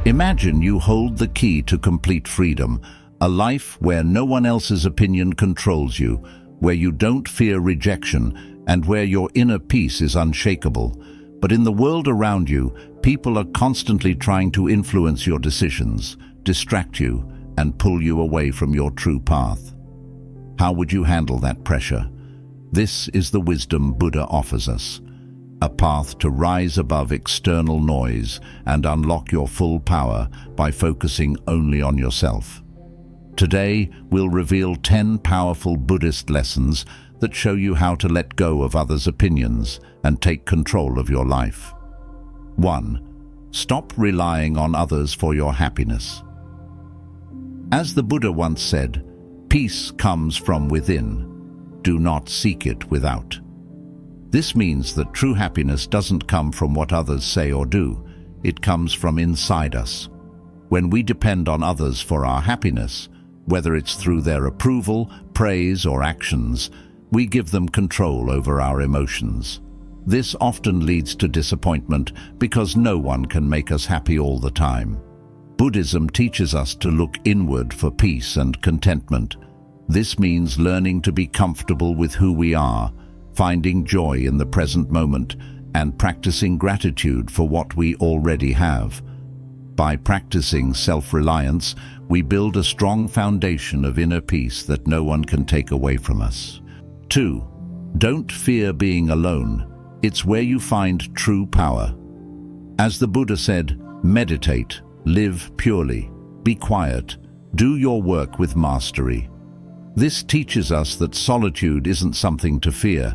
Imagine you hold the key to complete freedom, a life where no one else's opinion controls you, where you don't fear rejection, and where your inner peace is unshakable. But in the world around you, people are constantly trying to influence your decisions, distract you, and pull you away from your true path. How would you handle that pressure? This is the wisdom Buddha offers us, a path to rise above external noise and unlock your full power by focusing only on yourself. Today, we'll reveal 10 powerful Buddhist lessons that show you how to let go of others' opinions and take control of your life. 1. Stop relying on others for your happiness. As the Buddha once said, peace comes from within. Do not seek it without. This means that true happiness doesn't come from what others say or do. It comes from inside us. When we depend on others for our happiness, whether it's through their approval, praise, or actions, we give them control over our emotions. This often leads to disappointment because no one can make us happy all the time. Buddhism teaches us to look inward for peace and contentment. This means learning to be comfortable with who we are, finding joy in the present moment, and practicing gratitude for what we already have. By practicing self-reliance, we build a strong foundation of inner peace that no one can take away from us. 2. Don't fear being alone. It's where you find true power. As the Buddha said, meditate, live purely, be quiet, do your work with mastery. This teaches us that solitude isn't something to fear,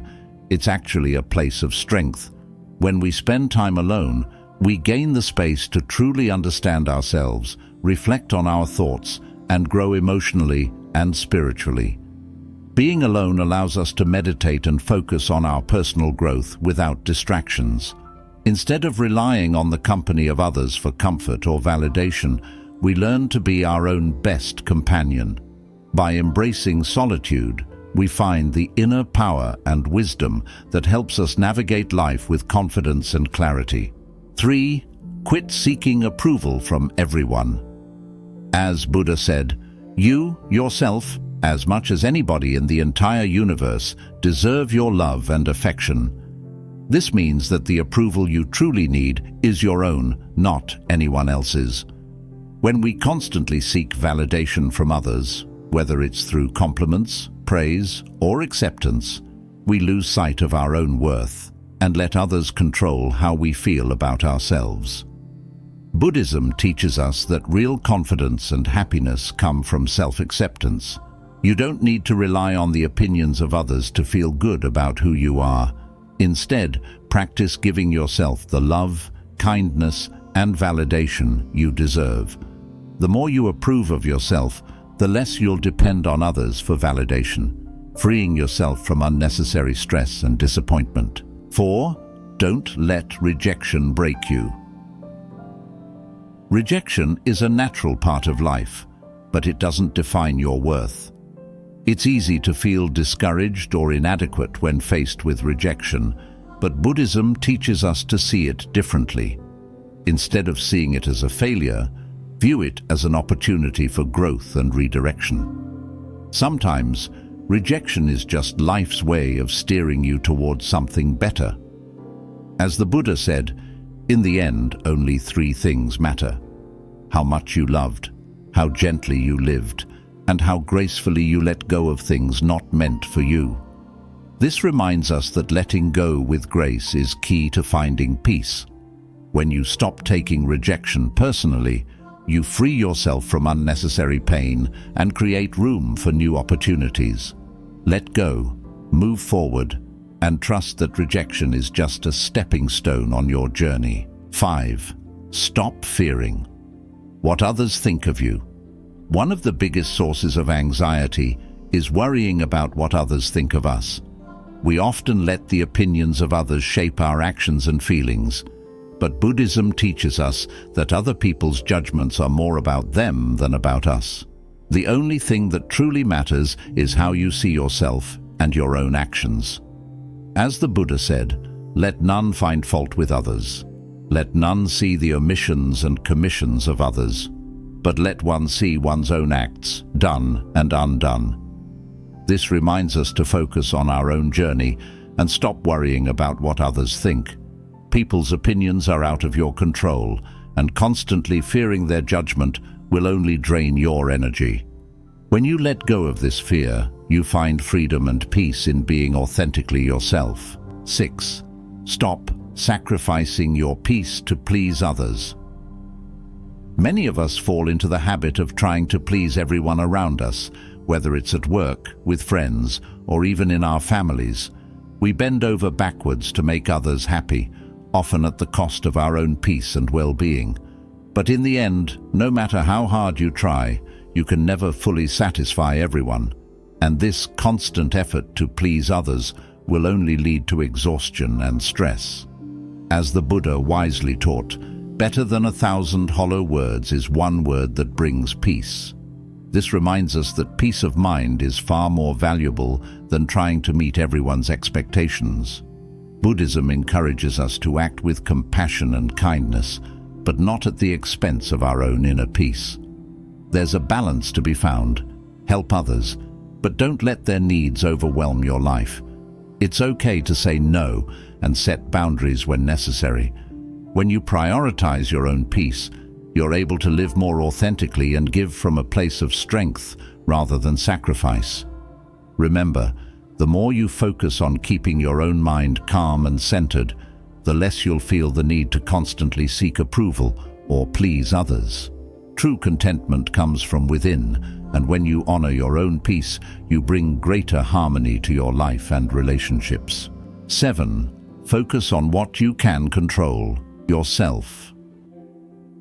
it's actually a place of strength. When we spend time alone, we gain the space to truly understand ourselves, reflect on our thoughts, and grow emotionally and spiritually. Being alone allows us to meditate and focus on our personal growth without distractions. Instead of relying on the company of others for comfort or validation, we learn to be our own best companion. By embracing solitude, we find the inner power and wisdom that helps us navigate life with confidence and clarity. 3. Quit seeking approval from everyone. As Buddha said, you, yourself, as much as anybody in the entire universe, deserve your love and affection. This means that the approval you truly need is your own, not anyone else's. When we constantly seek validation from others, whether it's through compliments, praise, or acceptance, we lose sight of our own worth and let others control how we feel about ourselves. Buddhism teaches us that real confidence and happiness come from self-acceptance. You don't need to rely on the opinions of others to feel good about who you are. Instead, practice giving yourself the love, kindness, and validation you deserve. The more you approve of yourself, the less you'll depend on others for validation, freeing yourself from unnecessary stress and disappointment. 4. Don't let rejection break you. Rejection is a natural part of life, but it doesn't define your worth. It's easy to feel discouraged or inadequate when faced with rejection, but Buddhism teaches us to see it differently. Instead of seeing it as a failure, view it as an opportunity for growth and redirection. Sometimes, rejection is just life's way of steering you towards something better. As the Buddha said, in the end, only 3 things matter: how much you loved, how gently you lived, and how gracefully you let go of things not meant for you. This reminds us that letting go with grace is key to finding peace. When you stop taking rejection personally, you free yourself from unnecessary pain and create room for new opportunities. Let go, move forward, and trust that rejection is just a stepping stone on your journey. 5. Stop fearing what others think of you. One of the biggest sources of anxiety is worrying about what others think of us. We often let the opinions of others shape our actions and feelings, but Buddhism teaches us that other people's judgments are more about them than about us. The only thing that truly matters is how you see yourself and your own actions. As the Buddha said, let none find fault with others. Let none see the omissions and commissions of others, but let one see one's own acts, done and undone. This reminds us to focus on our own journey and stop worrying about what others think. People's opinions are out of your control, and constantly fearing their judgment will only drain your energy. When you let go of this fear, you find freedom and peace in being authentically yourself. 6. Stop sacrificing your peace to please others. Many of us fall into the habit of trying to please everyone around us, whether it's at work, with friends, or even in our families. We bend over backwards to make others happy, often at the cost of our own peace and well-being. But in the end, no matter how hard you try, you can never fully satisfy everyone. And this constant effort to please others will only lead to exhaustion and stress. As the Buddha wisely taught, better than 1,000 hollow words is one word that brings peace. This reminds us that peace of mind is far more valuable than trying to meet everyone's expectations. Buddhism encourages us to act with compassion and kindness, but not at the expense of our own inner peace. There's a balance to be found. Help others, but don't let their needs overwhelm your life. It's okay to say no and set boundaries when necessary. When you prioritize your own peace, you're able to live more authentically and give from a place of strength rather than sacrifice. Remember, the more you focus on keeping your own mind calm and centered, the less you'll feel the need to constantly seek approval or please others. True contentment comes from within, and when you honor your own peace, you bring greater harmony to your life and relationships. 7. Focus on what you can control, yourself.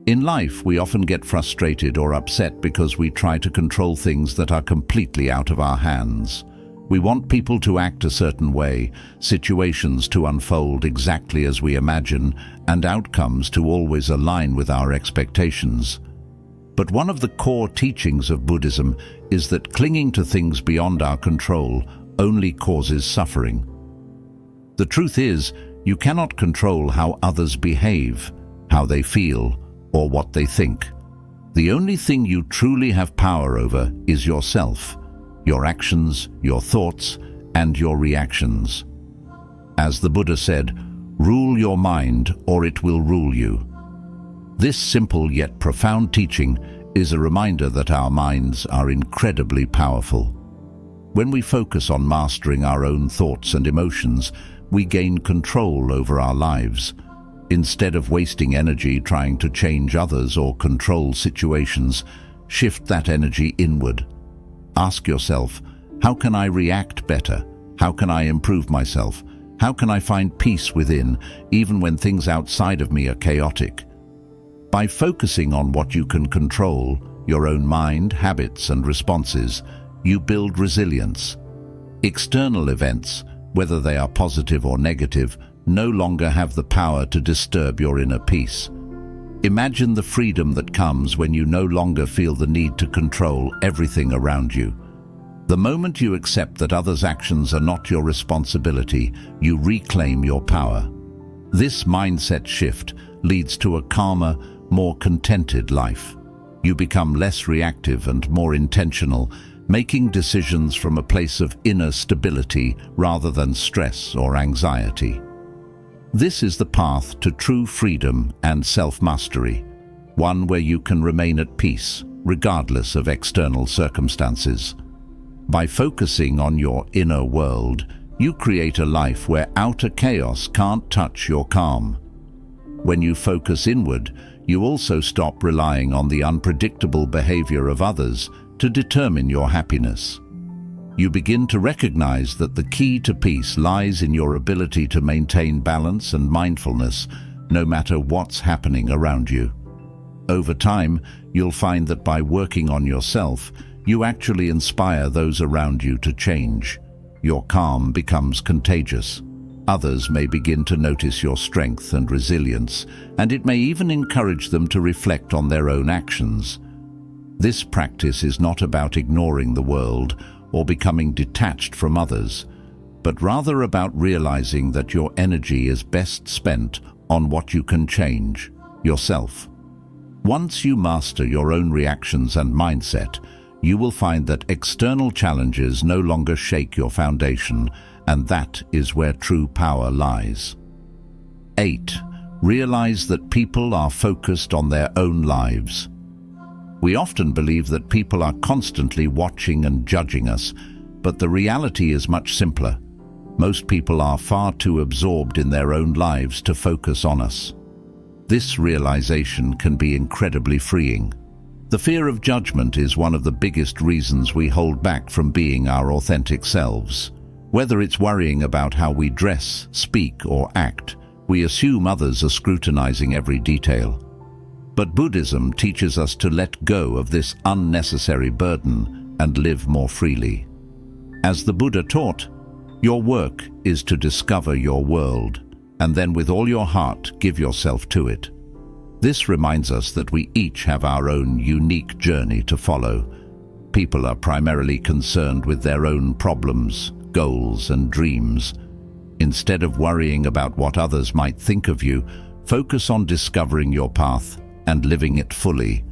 In life, we often get frustrated or upset because we try to control things that are completely out of our hands. We want people to act a certain way, situations to unfold exactly as we imagine, and outcomes to always align with our expectations. But one of the core teachings of Buddhism is that clinging to things beyond our control only causes suffering. The truth is, you cannot control how others behave, how they feel, or what they think. The only thing you truly have power over is yourself, your actions, your thoughts, and your reactions. As the Buddha said, "Rule your mind, or it will rule you." This simple yet profound teaching is a reminder that our minds are incredibly powerful. When we focus on mastering our own thoughts and emotions, we gain control over our lives. Instead of wasting energy trying to change others or control situations, shift that energy inward. Ask yourself, how can I react better? How can I improve myself? How can I find peace within, even when things outside of me are chaotic? By focusing on what you can control, your own mind, habits, and responses, you build resilience. External events, whether they are positive or negative, no longer have the power to disturb your inner peace. Imagine the freedom that comes when you no longer feel the need to control everything around you. The moment you accept that others' actions are not your responsibility, you reclaim your power. This mindset shift leads to a calmer, more contented life. You become less reactive and more intentional, making decisions from a place of inner stability rather than stress or anxiety. This is the path to true freedom and self-mastery, one where you can remain at peace, regardless of external circumstances. By focusing on your inner world, you create a life where outer chaos can't touch your calm. When you focus inward, you also stop relying on the unpredictable behavior of others to determine your happiness. You begin to recognize that the key to peace lies in your ability to maintain balance and mindfulness, no matter what's happening around you. Over time, you'll find that by working on yourself, you actually inspire those around you to change. Your calm becomes contagious. Others may begin to notice your strength and resilience, and it may even encourage them to reflect on their own actions. This practice is not about ignoring the world or becoming detached from others, but rather about realizing that your energy is best spent on what you can change: yourself. Once you master your own reactions and mindset, you will find that external challenges no longer shake your foundation, and that is where true power lies. 8. Realize that people are focused on their own lives. We often believe that people are constantly watching and judging us, but the reality is much simpler. Most people are far too absorbed in their own lives to focus on us. This realization can be incredibly freeing. The fear of judgment is one of the biggest reasons we hold back from being our authentic selves. Whether it's worrying about how we dress, speak, or act, we assume others are scrutinizing every detail. But Buddhism teaches us to let go of this unnecessary burden and live more freely. As the Buddha taught, your work is to discover your world, and then with all your heart give yourself to it. This reminds us that we each have our own unique journey to follow. People are primarily concerned with their own problems, goals, and dreams. Instead of worrying about what others might think of you, focus on discovering your path and living it fully.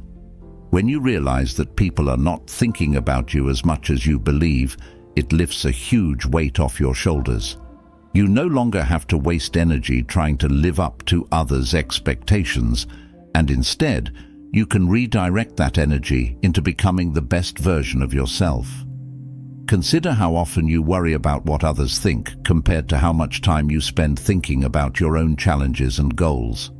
When you realize that people are not thinking about you as much as you believe, it lifts a huge weight off your shoulders. You no longer have to waste energy trying to live up to others' expectations, and instead, you can redirect that energy into becoming the best version of yourself. Consider how often you worry about what others think compared to how much time you spend thinking about your own challenges and goals.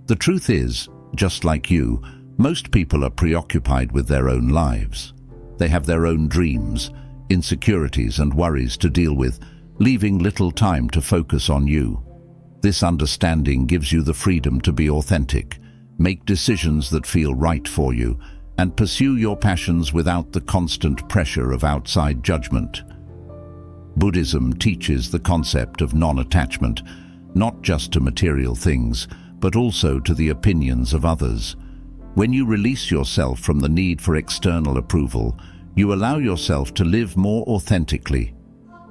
The truth is, just like you, most people are preoccupied with their own lives. They have their own dreams, insecurities, and worries to deal with, leaving little time to focus on you. This understanding gives you the freedom to be authentic, make decisions that feel right for you, and pursue your passions without the constant pressure of outside judgment. Buddhism teaches the concept of non-attachment, not just to material things, but also to the opinions of others. When you release yourself from the need for external approval, you allow yourself to live more authentically.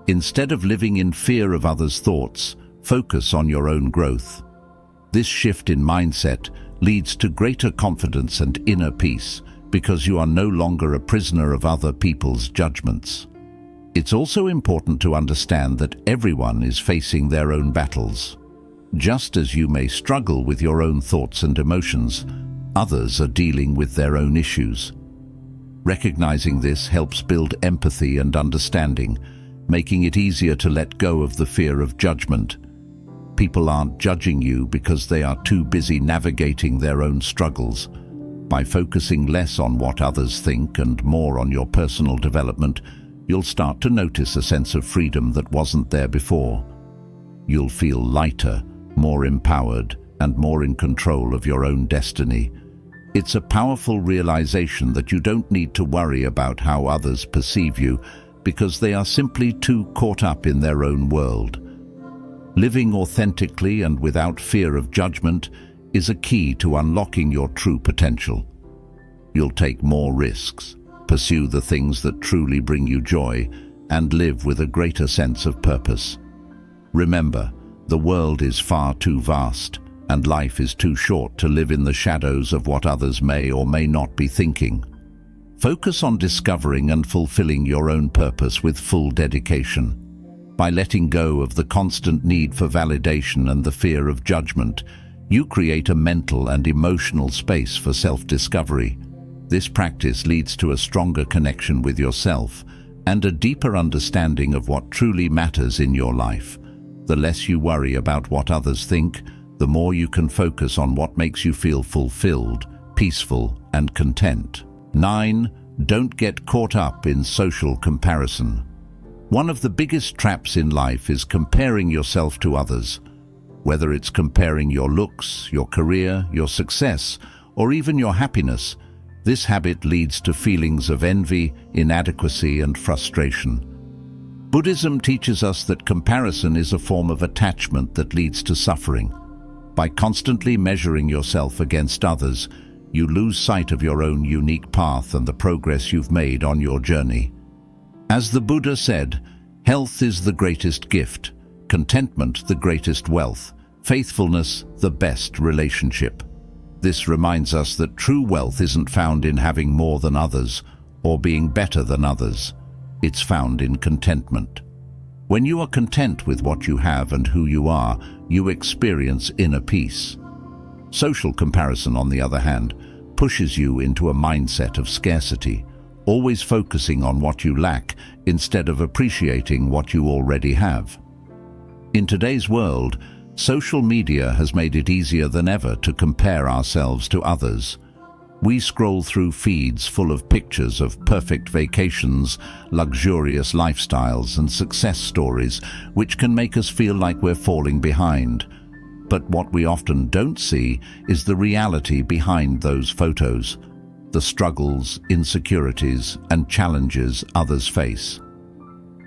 Instead of living in fear of others' thoughts, focus on your own growth. This shift in mindset leads to greater confidence and inner peace, because you are no longer a prisoner of other people's judgments. It's also important to understand that everyone is facing their own battles. Just as you may struggle with your own thoughts and emotions, others are dealing with their own issues. Recognizing this helps build empathy and understanding, making it easier to let go of the fear of judgment. People aren't judging you because they are too busy navigating their own struggles. By focusing less on what others think and more on your personal development, you'll start to notice a sense of freedom that wasn't there before. You'll feel lighter, more empowered, and more in control of your own destiny. It's a powerful realization that you don't need to worry about how others perceive you, because they are simply too caught up in their own world. Living authentically and without fear of judgment is a key to unlocking your true potential. You'll take more risks, pursue the things that truly bring you joy, and live with a greater sense of purpose. Remember, the world is far too vast, and life is too short to live in the shadows of what others may or may not be thinking. Focus on discovering and fulfilling your own purpose with full dedication. By letting go of the constant need for validation and the fear of judgment, you create a mental and emotional space for self-discovery. This practice leads to a stronger connection with yourself and a deeper understanding of what truly matters in your life. The less you worry about what others think, the more you can focus on what makes you feel fulfilled, peaceful, and content. 9. Don't get caught up in social comparison. One of the biggest traps in life is comparing yourself to others. Whether it's comparing your looks, your career, your success, or even your happiness, this habit leads to feelings of envy, inadequacy, and frustration. Buddhism teaches us that comparison is a form of attachment that leads to suffering. By constantly measuring yourself against others, you lose sight of your own unique path and the progress you've made on your journey. As the Buddha said, health is the greatest gift, contentment the greatest wealth, Faithfulness, the best relationship. This reminds us that true wealth isn't found in having more than others or being better than others. It's found in contentment. When you are content with what you have and who you are, you experience inner peace. Social comparison, on the other hand, pushes you into a mindset of scarcity, always focusing on what you lack instead of appreciating what you already have. In today's world, social media has made it easier than ever to compare ourselves to others. We scroll through feeds full of pictures of perfect vacations, luxurious lifestyles, and success stories, which can make us feel like we're falling behind. But what we often don't see is the reality behind those photos, the struggles, insecurities, and challenges others face.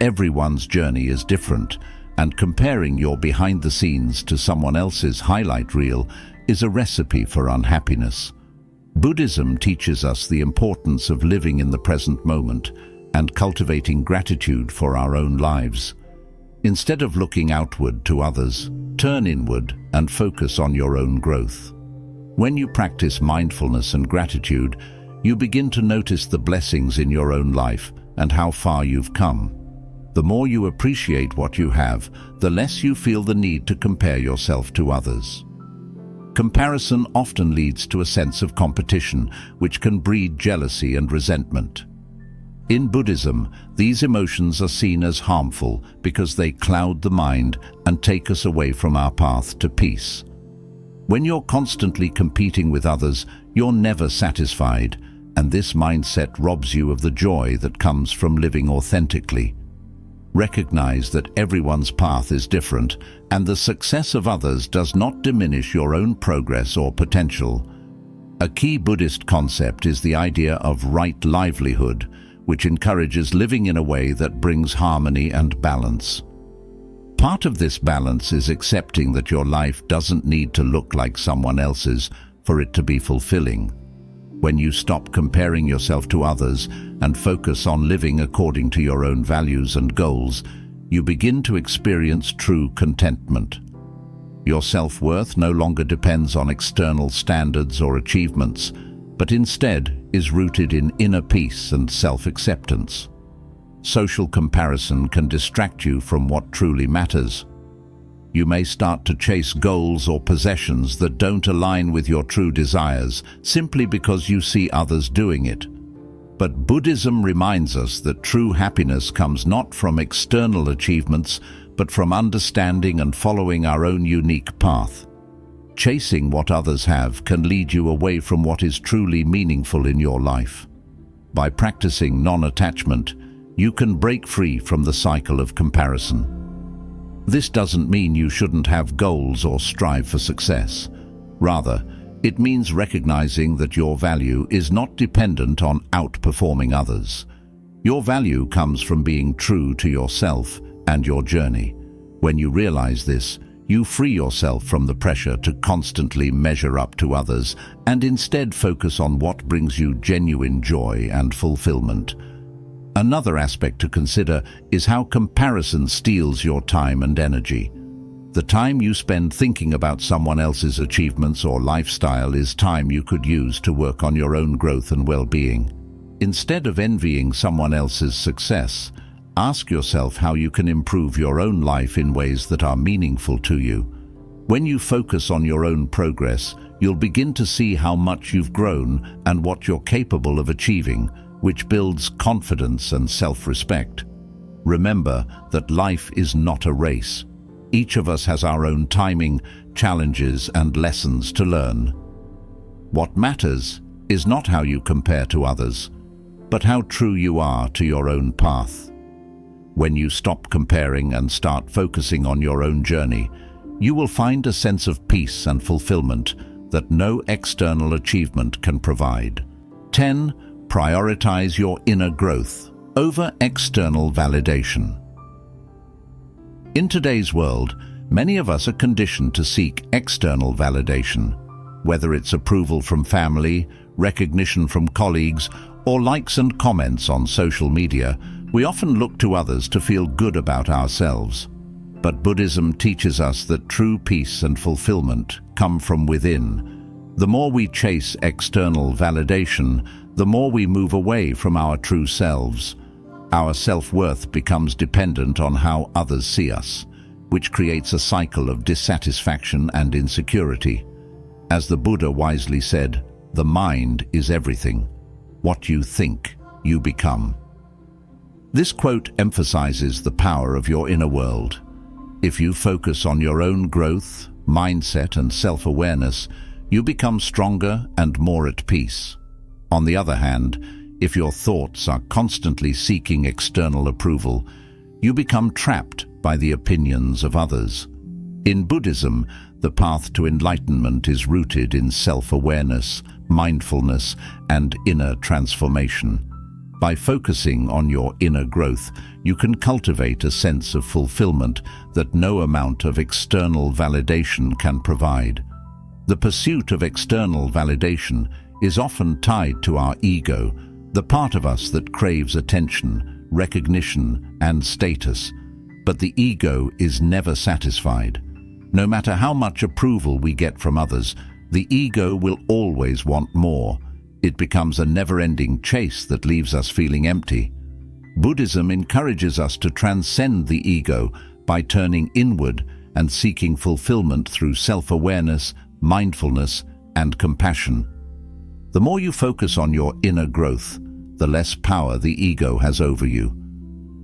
Everyone's journey is different, and comparing your behind the scenes to someone else's highlight reel is a recipe for unhappiness. Buddhism teaches us the importance of living in the present moment and cultivating gratitude for our own lives. Instead of looking outward to others, turn inward and focus on your own growth. When you practice mindfulness and gratitude, you begin to notice the blessings in your own life and how far you've come. The more you appreciate what you have, the less you feel the need to compare yourself to others. Comparison often leads to a sense of competition, which can breed jealousy and resentment. In Buddhism, these emotions are seen as harmful because they cloud the mind and take us away from our path to peace. When you're constantly competing with others, you're never satisfied, and this mindset robs you of the joy that comes from living authentically. Recognize that everyone's path is different, and the success of others does not diminish your own progress or potential. A key Buddhist concept is the idea of right livelihood, which encourages living in a way that brings harmony and balance. Part of this balance is accepting that your life doesn't need to look like someone else's for it to be fulfilling. When you stop comparing yourself to others and focus on living according to your own values and goals, you begin to experience true contentment. Your self-worth no longer depends on external standards or achievements, but instead is rooted in inner peace and self-acceptance. Social comparison can distract you from what truly matters. You may start to chase goals or possessions that don't align with your true desires simply because you see others doing it. But Buddhism reminds us that true happiness comes not from external achievements, but from understanding and following our own unique path. Chasing what others have can lead you away from what is truly meaningful in your life. By practicing non-attachment, you can break free from the cycle of comparison. This doesn't mean you shouldn't have goals or strive for success. Rather, it means recognizing that your value is not dependent on outperforming others. Your value comes from being true to yourself and your journey. When you realize this, you free yourself from the pressure to constantly measure up to others and instead focus on what brings you genuine joy and fulfillment. Another aspect to consider is how comparison steals your time and energy. The time you spend thinking about someone else's achievements or lifestyle is time you could use to work on your own growth and well-being. Instead of envying someone else's success, ask yourself how you can improve your own life in ways that are meaningful to you. When you focus on your own progress, you'll begin to see how much you've grown and what you're capable of achieving, which builds confidence and self-respect. Remember that life is not a race. Each of us has our own timing, challenges, and lessons to learn. What matters is not how you compare to others, but how true you are to your own path. When you stop comparing and start focusing on your own journey, you will find a sense of peace and fulfillment that no external achievement can provide. 10. Prioritize your inner growth over external validation. In today's world, many of us are conditioned to seek external validation, whether it's approval from family, recognition from colleagues, or likes and comments on social media. We often look to others to feel good about ourselves. But Buddhism teaches us that true peace and fulfillment come from within. The more we chase external validation, the more we move away from our true selves. Our self-worth becomes dependent on how others see us, which creates a cycle of dissatisfaction and insecurity. As the Buddha wisely said, the mind is everything. What you think, you become. This quote emphasizes the power of your inner world. If you focus on your own growth, mindset, and self-awareness, you become stronger and more at peace. On the other hand, if your thoughts are constantly seeking external approval, you become trapped by the opinions of others. In Buddhism, the path to enlightenment is rooted in self-awareness, mindfulness, and inner transformation. By focusing on your inner growth, you can cultivate a sense of fulfillment that no amount of external validation can provide. The pursuit of external validation is often tied to our ego, the part of us that craves attention, recognition, and status. But the ego is never satisfied. No matter how much approval we get from others, the ego will always want more. It becomes a never-ending chase that leaves us feeling empty. Buddhism encourages us to transcend the ego by turning inward and seeking fulfillment through self-awareness, mindfulness, and compassion. The more you focus on your inner growth, the less power the ego has over you.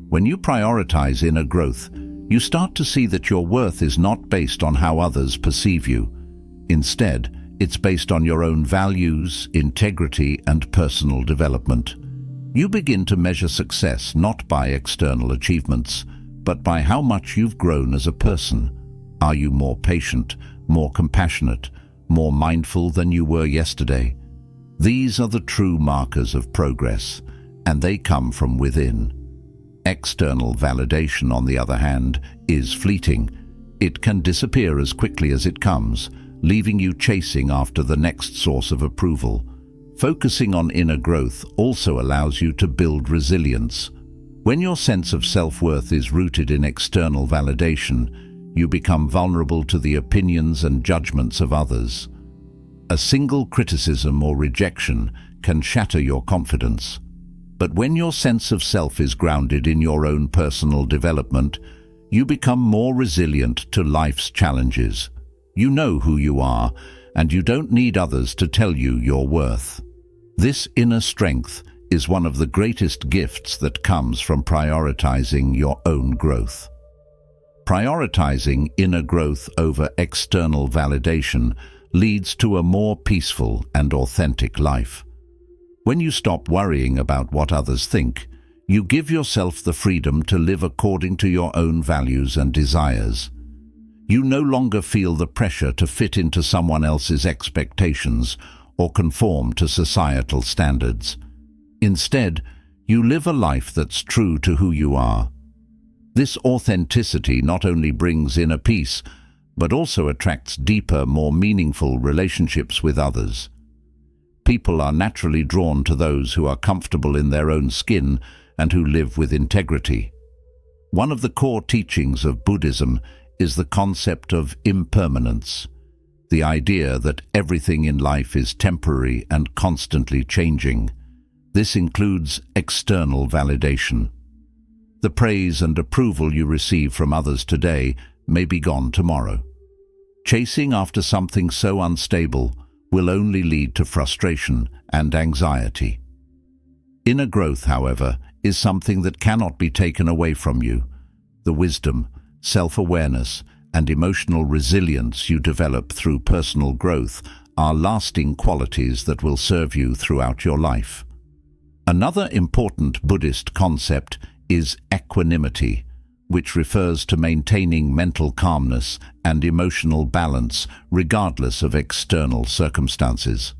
When you prioritize inner growth, you start to see that your worth is not based on how others perceive you. Instead, it's based on your own values, integrity, and personal development. You begin to measure success not by external achievements, but by how much you've grown as a person. Are you more patient, more compassionate, more mindful than you were yesterday? These are the true markers of progress, and they come from within. External validation, on the other hand, is fleeting. It can disappear as quickly as it comes, leaving you chasing after the next source of approval. Focusing on inner growth also allows you to build resilience. When your sense of self-worth is rooted in external validation, you become vulnerable to the opinions and judgments of others. A single criticism or rejection can shatter your confidence. But when your sense of self is grounded in your own personal development, you become more resilient to life's challenges. You know who you are, and you don't need others to tell you your worth. This inner strength is one of the greatest gifts that comes from prioritizing your own growth. Prioritizing inner growth over external validation leads to a more peaceful and authentic life. When you stop worrying about what others think, you give yourself the freedom to live according to your own values and desires. You no longer feel the pressure to fit into someone else's expectations or conform to societal standards. Instead, you live a life that's true to who you are. This authenticity not only brings inner peace, but also attracts deeper, more meaningful relationships with others. People are naturally drawn to those who are comfortable in their own skin and who live with integrity. One of the core teachings of Buddhism is the concept of impermanence, the idea that everything in life is temporary and constantly changing. This includes external validation. The praise and approval you receive from others today may be gone tomorrow. Chasing after something so unstable will only lead to frustration and anxiety. Inner growth, however, is something that cannot be taken away from you. The wisdom, self-awareness, and emotional resilience you develop through personal growth are lasting qualities that will serve you throughout your life. Another important Buddhist concept is equanimity, which refers to maintaining mental calmness and emotional balance regardless of external circumstances.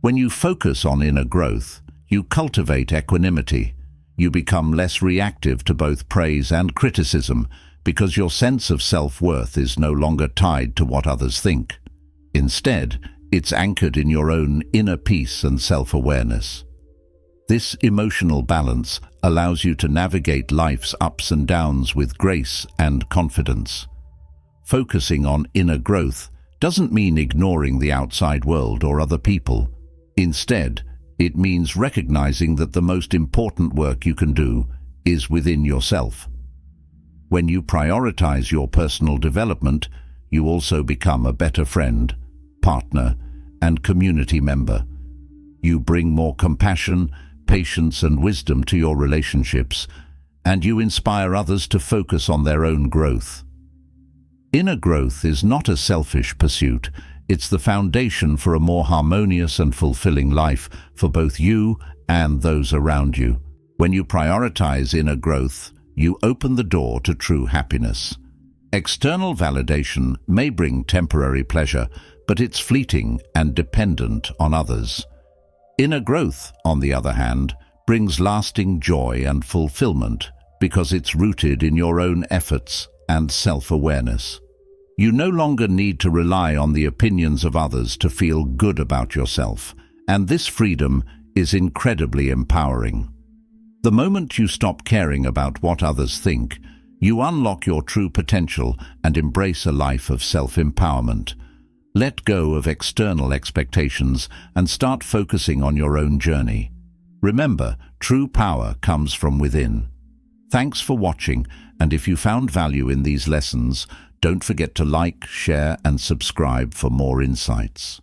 When you focus on inner growth, you cultivate equanimity. You become less reactive to both praise and criticism because your sense of self-worth is no longer tied to what others think. Instead, it's anchored in your own inner peace and self-awareness. This emotional balance allows you to navigate life's ups and downs with grace and confidence. Focusing on inner growth doesn't mean ignoring the outside world or other people. Instead, it means recognizing that the most important work you can do is within yourself. When you prioritize your personal development, you also become a better friend, partner, and community member. You bring more compassion, patience, and wisdom to your relationships, and you inspire others to focus on their own growth. Inner growth is not a selfish pursuit. It's the foundation for a more harmonious and fulfilling life for both you and those around you. When you prioritize inner growth, you open the door to true happiness. External validation may bring temporary pleasure, but it's fleeting and dependent on others. Inner growth, on the other hand, brings lasting joy and fulfillment because it's rooted in your own efforts and self-awareness. You no longer need to rely on the opinions of others to feel good about yourself, and this freedom is incredibly empowering. The moment you stop caring about what others think, you unlock your true potential and embrace a life of self-empowerment. Let go of external expectations and start focusing on your own journey. Remember, true power comes from within. Thanks for watching, and if you found value in these lessons, don't forget to like, share, and subscribe for more insights.